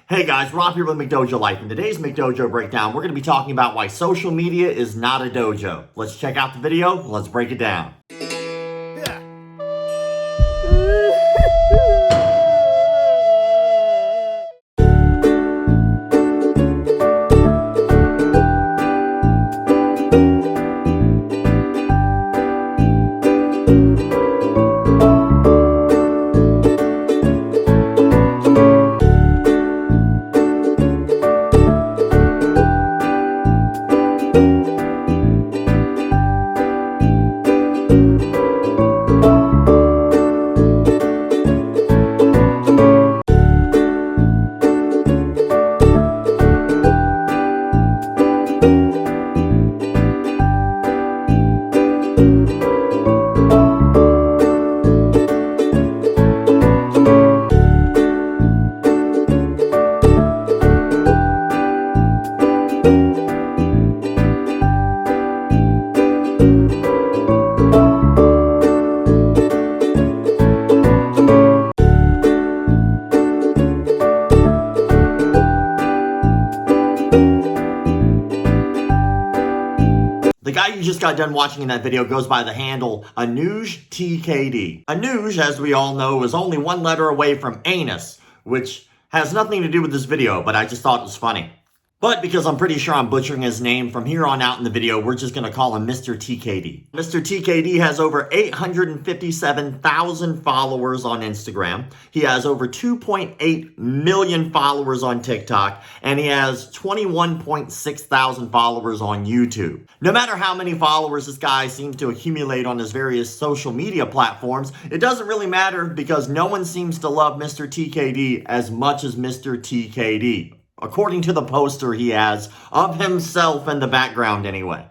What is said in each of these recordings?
Hey guys, Rob here with McDojoLife. In today's McDojo breakdown, we're going to be talking about why social media is not a dojo. Let's check out the video, let's break it down. The guy you just got done watching in that video goes by the handle AnujTKD. Anuj, as we all know, is only one letter away from anus, which has nothing to do with this video, but I just thought it was funny. But because I'm pretty sure I'm butchering his name, from here on out in the video, we're just going to call him Mr. TKD. Mr. TKD has over 857,000 followers on Instagram. He has over 2.8 million followers on TikTok, and he has 21.6 thousand followers on YouTube. No matter how many followers this guy seems to accumulate on his various social media platforms, it doesn't really matter because no one seems to love Mr. TKD as much as Mr. TKD. According to the poster he has of himself in the background anyway.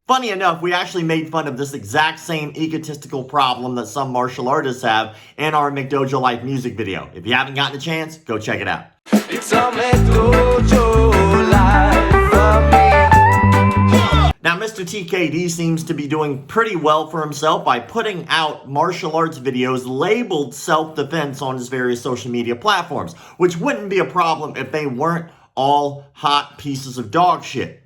Funny enough, we actually made fun of this exact same egotistical problem that some martial artists have in our McDojoLife music video. If you haven't gotten a chance, go check it out. It's a McDojoLife for me. Now, Mr. TKD seems to be doing pretty well for himself by putting out martial arts videos labeled self-defense on his various social media platforms, which wouldn't be a problem if they weren't all hot pieces of dog shit.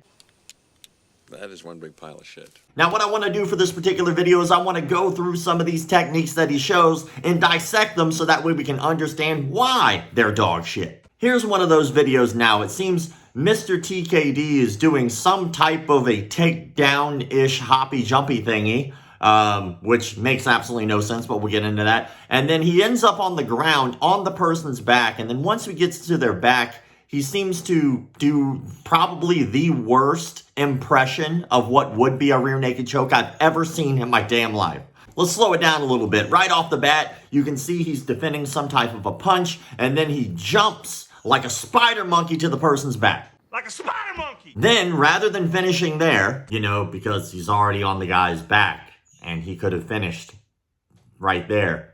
That is one big pile of shit. Now, what I want to do for this particular video is I want to go through some of these techniques that he shows and dissect them so that way we can understand why they're dog shit. Here's one of those videos now. It seems Mr. TKD is doing some type of a takedown-ish hoppy-jumpy thingy, which makes absolutely no sense, but we'll get into that. And then he ends up on the ground, on the person's back, and then once he gets to their back, he seems to do probably the worst impression of what would be a rear naked choke I've ever seen in my damn life. Let's slow it down a little bit. Right off the bat, you can see he's defending some type of a punch, and then he jumps like a spider monkey to the person's back. Like a spider monkey! Then, rather than finishing there, because he's already on the guy's back, and he could have finished right there,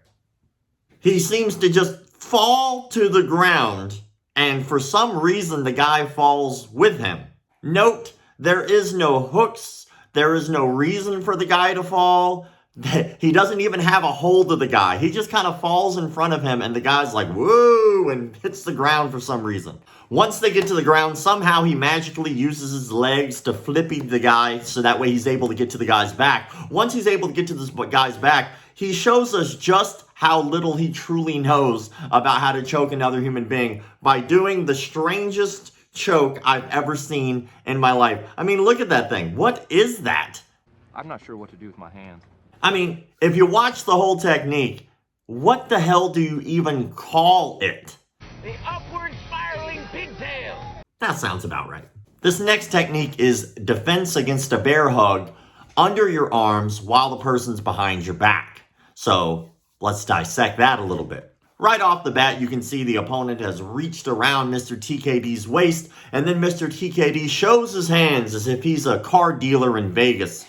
he seems to just fall to the ground, and for some reason, the guy falls with him. Note, there is no hooks, there is no reason for the guy to fall. He doesn't even have a hold of the guy. He just kind of falls in front of him and the guy's like, whoa, and hits the ground for some reason. Once they get to the ground, somehow he magically uses his legs to flippy the guy so that way he's able to get to the guy's back. Once he's able to get to this guy's back, he shows us just how little he truly knows about how to choke another human being by doing the strangest choke I've ever seen in my life. I mean, look at that thing. What is that? I'm not sure what to do with my hands. I mean, if you watch the whole technique, what the hell do you even call it? The upward spiraling pigtail. That sounds about right. This next technique is defense against a bear hug under your arms while the person's behind your back. So let's dissect that a little bit. Right off the bat, you can see the opponent has reached around Mr. TKD's waist, and then Mr. TKD shows his hands as if he's a car dealer in Vegas.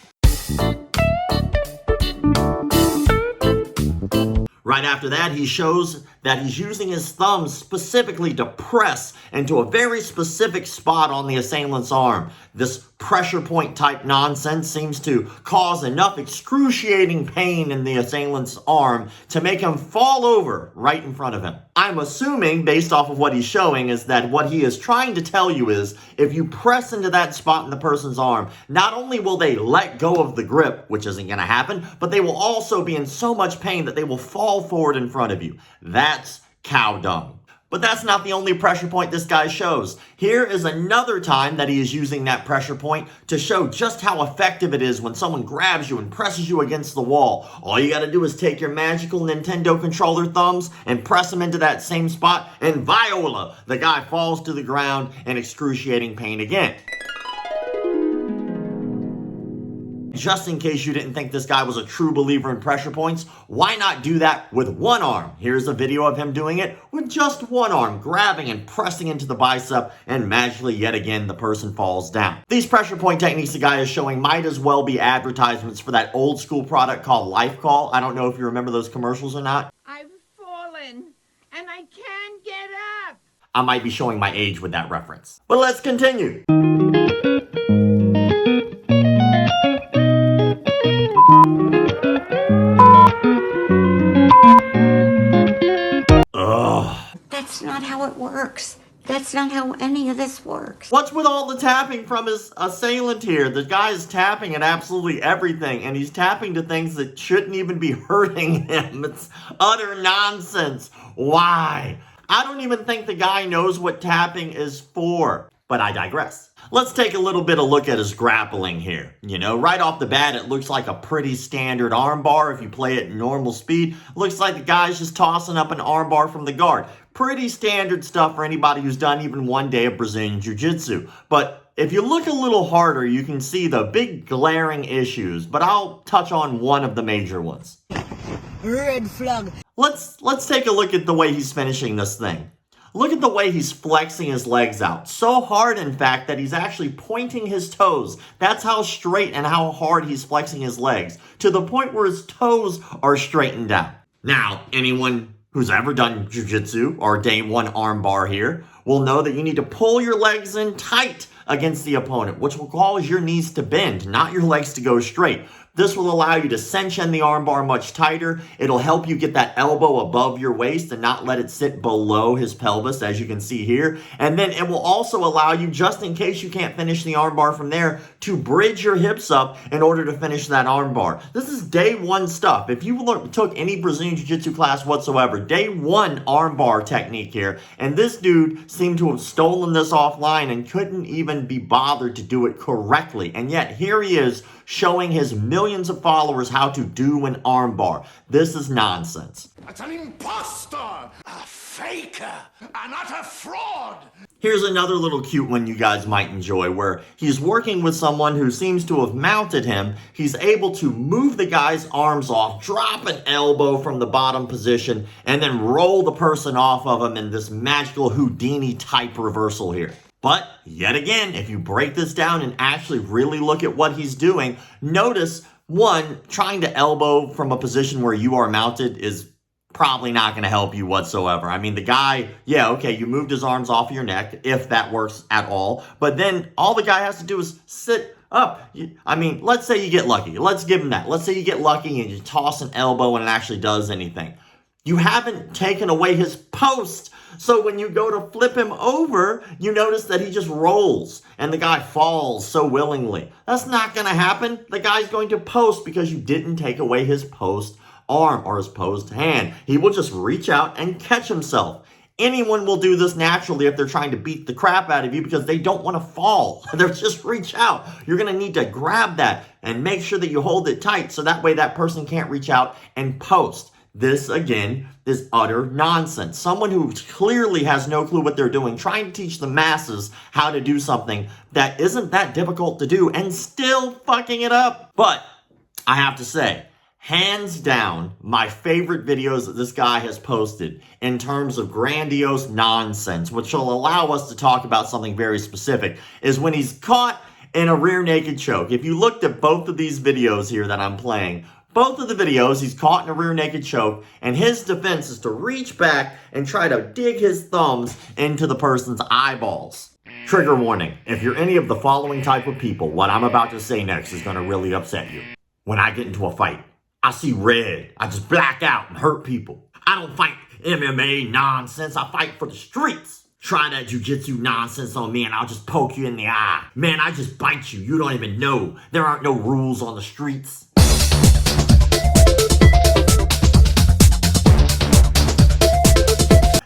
Right after that, he shows that he's using his thumbs specifically to press into a very specific spot on the assailant's arm. This pressure point type nonsense seems to cause enough excruciating pain in the assailant's arm to make him fall over right in front of him. I'm assuming, based off of what he's showing, is that what he is trying to tell you is, if you press into that spot in the person's arm, not only will they let go of the grip, which isn't going to happen, but they will also be in so much pain that they will fall forward in front of you. That's cow dung. But that's not the only pressure point this guy shows. Here is another time that he is using that pressure point to show just how effective it is when someone grabs you and presses you against the wall. All you gotta do is take your magical Nintendo controller thumbs and press them into that same spot, and viola, the guy falls to the ground in excruciating pain again. Just in case you didn't think this guy was a true believer in pressure points, why not do that with one arm? Here's a video of him doing it with just one arm, grabbing and pressing into the bicep, and magically yet again the person falls down. These pressure point techniques the guy is showing might as well be advertisements for that old school product called Life Call. I don't know if you remember those commercials or not. I've fallen and I can't get up. I might be showing my age with that reference. But let's continue. That's not how it works. That's not how any of this works. What's with all the tapping from his assailant here? The guy is tapping at absolutely everything, and he's tapping to things that shouldn't even be hurting him. It's utter nonsense. Why? I don't even think the guy knows what tapping is for. But I digress. Let's take a little bit of look at his grappling here. You know, right off the bat, it looks like a pretty standard armbar. If you play it normal speed, it looks like the guy's just tossing up an armbar from the guard. Pretty standard stuff for anybody who's done even one day of Brazilian Jiu-Jitsu. But if you look a little harder, you can see the big glaring issues, but I'll touch on one of the major ones. Red flag. Let's take a look at the way he's finishing this thing. Look at the way he's flexing his legs out. So hard, in fact, that he's actually pointing his toes. That's how straight and how hard he's flexing his legs, to the point where his toes are straightened out. Now, anyone who's ever done jiu-jitsu or day one armbar here will know that you need to pull your legs in tight against the opponent, which will cause your knees to bend, not your legs to go straight. This will allow you to cinch in the armbar much tighter. It'll help you get that elbow above your waist and not let it sit below his pelvis, as you can see here. And then it will also allow you, just in case you can't finish the armbar from there, to bridge your hips up in order to finish that armbar. This is day one stuff. If you took any Brazilian Jiu-Jitsu class whatsoever, day one armbar technique here. And this dude seemed to have stolen this offline and couldn't even be bothered to do it correctly. And yet here he is, showing his millions of followers how to do an armbar. This is nonsense. That's an imposter, a faker, an utter fraud. Here's another little cute one you guys might enjoy, where he's working with someone who seems to have mounted him. He's able to move the guy's arms off, drop an elbow from the bottom position, and then roll the person off of him in this magical Houdini type reversal here. But, yet again, if you break this down and actually really look at what he's doing, notice, one, trying to elbow from a position where you are mounted is probably not going to help you whatsoever. I mean, the guy, yeah, okay, you moved his arms off your neck, if that works at all. But then all the guy has to do is sit up. I mean, let's say you get lucky. Let's give him that. Let's say you get lucky and you toss an elbow and it actually does anything. You haven't taken away his post. So when you go to flip him over, you notice that he just rolls and the guy falls so willingly. That's not going to happen. The guy's going to post because you didn't take away his post arm or his posed hand. He will just reach out and catch himself. Anyone will do this naturally if they're trying to beat the crap out of you because they don't want to fall. They'll just reach out. You're going to need to grab that and make sure that you hold it tight so that way that person can't reach out and post. This, again, is utter nonsense. Someone who clearly has no clue what they're doing, trying to teach the masses how to do something that isn't that difficult to do and still fucking it up. But I have to say, hands down, my favorite videos that this guy has posted in terms of grandiose nonsense, which will allow us to talk about something very specific, is when he's caught in a rear naked choke. If you looked at both of these videos here that I'm playing, both of the videos, he's caught in a rear naked choke, and his defense is to reach back and try to dig his thumbs into the person's eyeballs. Trigger warning, if you're any of the following type of people, what I'm about to say next is going to really upset you. When I get into a fight, I see red. I just black out and hurt people. I don't fight MMA nonsense. I fight for the streets. Try that jujitsu nonsense on me and I'll just poke you in the eye. Man, I just bite you. You don't even know. There aren't no rules on the streets.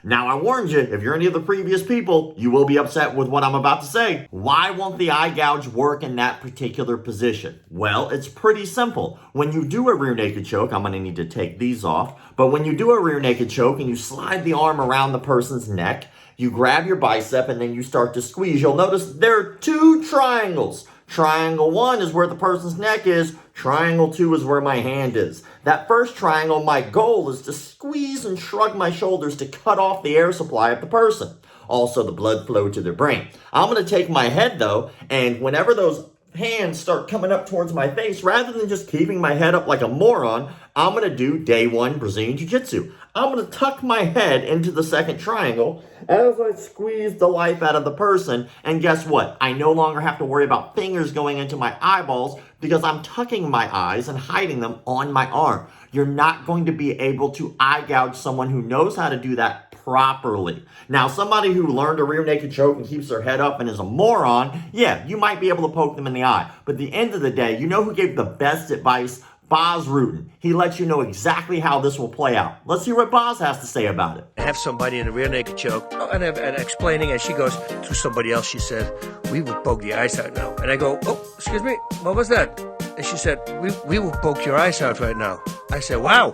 Now, I warned you, if you're any of the previous people, you will be upset with what I'm about to say. Why won't the eye gouge work in that particular position? Well, it's pretty simple. When you do a rear naked choke, I'm going to need to take these off, but when you do a rear naked choke and you slide the arm around the person's neck, you grab your bicep and then you start to squeeze. You'll notice there are two triangles. Triangle 1 is where the person's neck is. Triangle 2 is where my hand is. That first triangle, my goal is to squeeze and shrug my shoulders to cut off the air supply of the person. Also, the blood flow to their brain. I'm going to take my head, though, and whenever those hands start coming up towards my face, rather than just keeping my head up like a moron, I'm going to do day 1 Brazilian Jiu-Jitsu. I'm going to tuck my head into the second triangle as I squeeze the life out of the person. And guess what? I no longer have to worry about fingers going into my eyeballs because I'm tucking my eyes and hiding them on my arm. You're not going to be able to eye gouge someone who knows how to do that properly. Now, somebody who learned a rear naked choke and keeps their head up and is a moron, yeah, you might be able to poke them in the eye. But at the end of the day, you know who gave the best advice? Boz Rutan. He lets you know exactly how this will play out. Let's hear what Boz has to say about it. I have somebody in a rear naked choke, and explaining, and she goes to somebody else, she said, we will poke the eyes out now. And I go, oh, excuse me, what was that? And she said, we will poke your eyes out right now. I said, wow,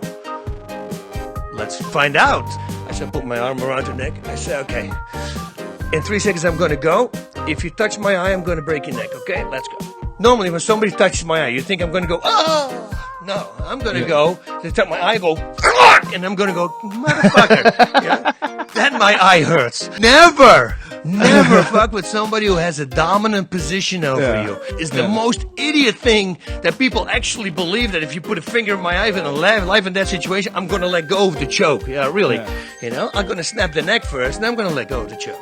let's find out. I said, put my arm around her neck. I said, okay, in 3 seconds I'm going to go. If you touch my eye, I'm going to break your neck, okay? Let's go. Normally, when somebody touches my eye, you think I'm going to go, oh! No, I'm going to go, they touch my eye, go, and I'm going to go, motherfucker. Yeah? Then my eye hurts. Never fuck with somebody who has a dominant position over you. It's the most idiot thing that people actually believe that if you put a finger in my eye and a life in that situation, I'm going to let go of the choke. Yeah, really. Yeah. You know, I'm going to snap the neck first, and I'm going to let go of the choke.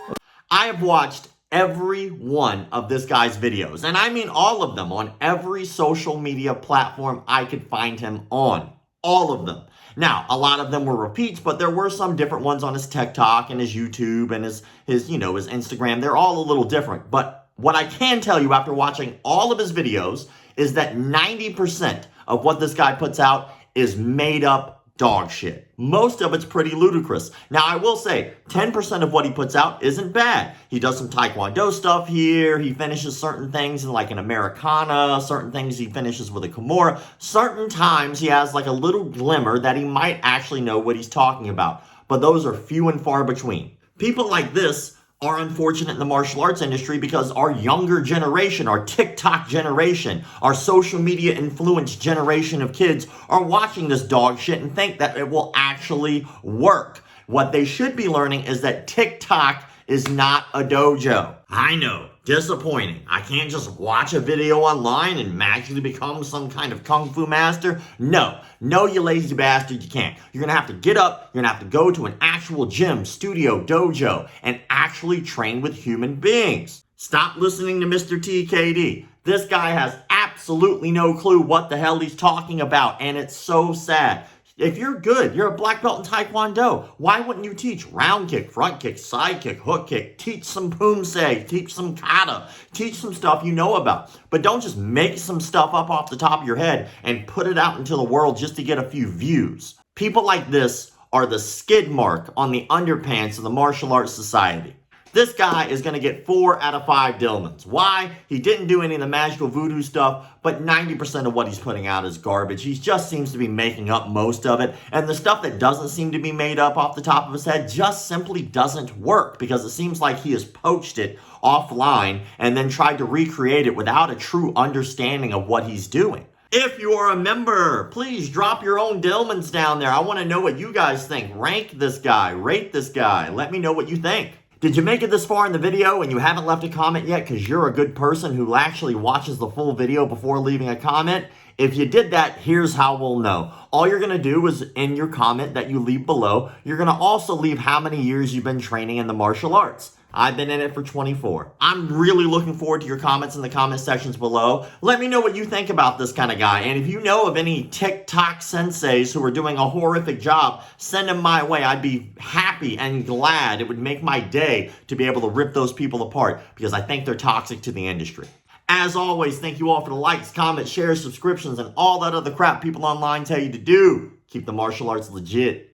I have watched every one of this guy's videos, and I mean all of them, on every social media platform I could find him on. All of them. Now, a lot of them were repeats, but there were some different ones on his TikTok and his YouTube and his Instagram. They're all a little different. But what I can tell you after watching all of his videos is that 90% of what this guy puts out is made up dog shit. Most of it's pretty ludicrous. Now, I will say 10% of what he puts out isn't bad. He does some Taekwondo stuff here. He finishes certain things in like an Americana. Certain things he finishes with a Kimura. Certain times he has like a little glimmer that he might actually know what he's talking about. But those are few and far between. People like this are unfortunate in the martial arts industry because our younger generation, our TikTok generation, our social media influenced generation of kids are watching this dog shit and think that it will actually work. What they should be learning is that TikTok is not a dojo. I know, disappointing. I can't just watch a video online and magically become some kind of kung fu master. No, you lazy bastard, you can't. You're gonna have to get up, you're gonna have to go to an actual gym, studio, dojo, and actually train with human beings. Stop listening to Mr. TKD. This guy has absolutely no clue what the hell he's talking about, and it's so sad. If you're good, you're a black belt in Taekwondo, why wouldn't you teach round kick, front kick, side kick, hook kick, teach some poomsae, teach some kata, teach some stuff you know about. But don't just make some stuff up off the top of your head and put it out into the world just to get a few views. People like this are the skid mark on the underpants of the martial arts society. This guy is going to get 4 out of 5 Dillmans. Why? He didn't do any of the magical voodoo stuff, but 90% of what he's putting out is garbage. He just seems to be making up most of it, and the stuff that doesn't seem to be made up off the top of his head just simply doesn't work because it seems like he has poached it offline and then tried to recreate it without a true understanding of what he's doing. If you are a member, please drop your own Dillmans down there. I want to know what you guys think. Rank this guy, rate this guy. Let me know what you think. Did you make it this far in the video and you haven't left a comment yet because you're a good person who actually watches the full video before leaving a comment? If you did that, here's how we'll know. All you're going to do is in your comment that you leave below, you're going to also leave how many years you've been training in the martial arts. I've been in it for 24. I'm really looking forward to your comments in the comment sections below. Let me know what you think about this kind of guy. And if you know of any TikTok senseis who are doing a horrific job, send them my way. I'd be happy and glad. It would make my day to be able to rip those people apart because I think they're toxic to the industry. As always, thank you all for the likes, comments, shares, subscriptions, and all that other crap people online tell you to do. Keep the martial arts legit.